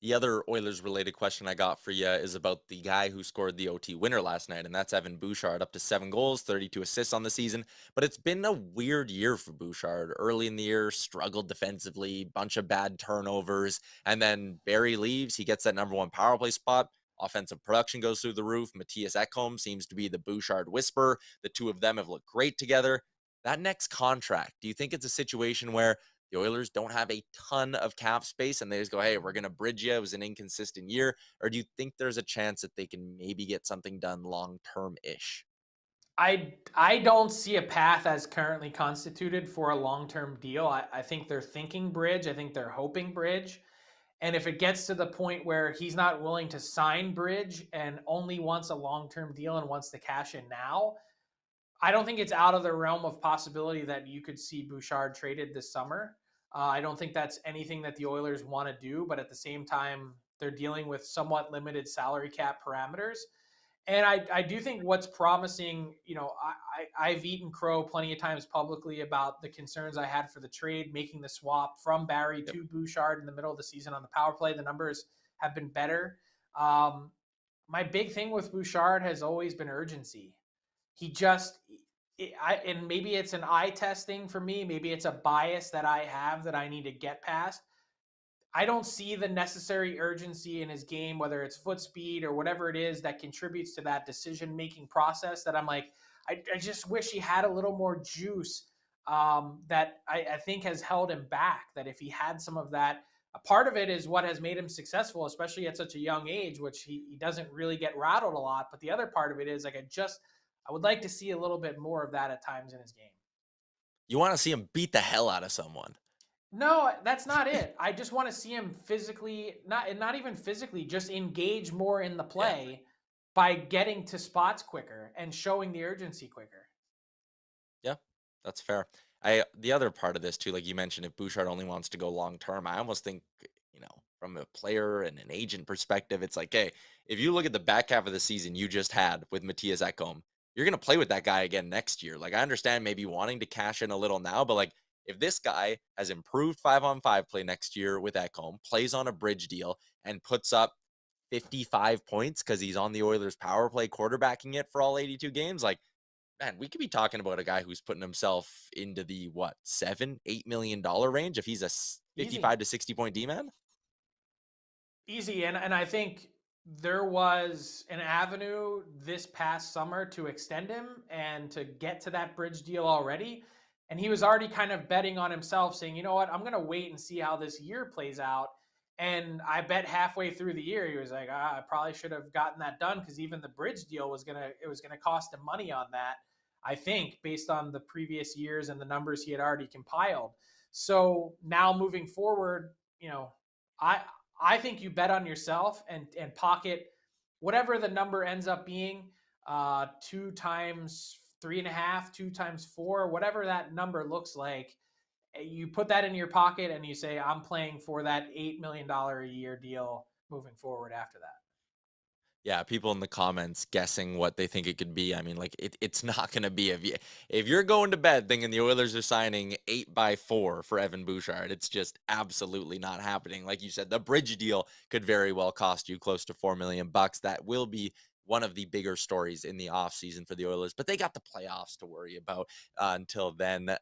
The other Oilers-related question I got for you is about the guy who scored the OT winner last night, and that's Evan Bouchard, up to 7 goals, 32 assists on the season. But it's been a weird year for Bouchard. Early in the year, struggled defensively, bunch of bad turnovers, and then Barry leaves. He gets that number one power play spot. Offensive production goes through the roof. Matthias Ekholm seems to be the Bouchard whisperer. The two of them have looked great together. That next contract, do you think it's a situation where the Oilers don't have a ton of cap space and they just go, hey, we're going to bridge you? It was an inconsistent year. Or do you think there's a chance that they can maybe get something done long term ish? I don't see a path as currently constituted for a long-term deal. I think they're thinking bridge. I think they're hoping bridge. And if it gets to the point where he's not willing to sign bridge and only wants a long-term deal and wants to cash in now, I don't think it's out of the realm of possibility that you could see Bouchard traded this summer. I don't think that's anything that the Oilers want to do, but at the same time, they're dealing with somewhat limited salary cap parameters. And I do think what's promising, I've eaten crow plenty of times publicly about the concerns I had for the trade, making the swap from Barry Yep. to Bouchard in the middle of the season on the power play. The numbers have been better. Um, my big thing with Bouchard has always been urgency. He just, and maybe it's an eye test thing for me. Maybe it's a bias that I have that I need to get past. I don't see the necessary urgency in his game, whether it's foot speed or whatever it is that contributes to that decision making process. That I'm like, I just wish he had a little more juice that I think has held him back. That if he had some of that, a part of it is what has made him successful, especially at such a young age, which he doesn't really get rattled a lot. But the other part of it is like, I would like to see a little bit more of that at times in his game. You want to see him beat the hell out of someone. No, that's not it. I just want to see him physically, not even physically, just engage more in the Yeah. play by getting to spots quicker and showing the urgency quicker. Yeah, that's fair. The other part of this too, like you mentioned, if Bouchard only wants to go long term, I almost think, from a player and an agent perspective, it's like, hey, if you look at the back half of the season you just had with Matthias Ekholm, you're gonna play with that guy again next year. Like I understand maybe wanting to cash in a little now, but like if this guy has improved 5-on-5 play next year with Ekholm, plays on a bridge deal, and puts up 55 points because he's on the Oilers power play quarterbacking it for all 82 games, like man, we could be talking about a guy who's putting himself into the what, 7-8 million dollar range if he's a Easy. 55 to 60 point D man. Easy. And I think there was an avenue this past summer to extend him and to get to that bridge deal already. And he was already kind of betting on himself, saying, you know what, I'm going to wait and see how this year plays out. And I bet halfway through the year, he was like, I probably should have gotten that done because even the bridge deal was gonna cost him money on that. I think based on the previous years and the numbers he had already compiled. So now moving forward, I I think you bet on yourself and pocket whatever the number ends up being, 2 times 3.5, 2 times 4, whatever that number looks like. You put that in your pocket and you say, I'm playing for that $8 million a year deal moving forward after that. Yeah, people in the comments guessing what they think it could be. I mean, like it's not going to be if you're going to bed thinking the Oilers are signing 8 by 4 for Evan Bouchard, it's just absolutely not happening. Like you said, the bridge deal could very well cost you close to 4 million bucks. That will be one of the bigger stories in the offseason for the Oilers, but they got the playoffs to worry about until then.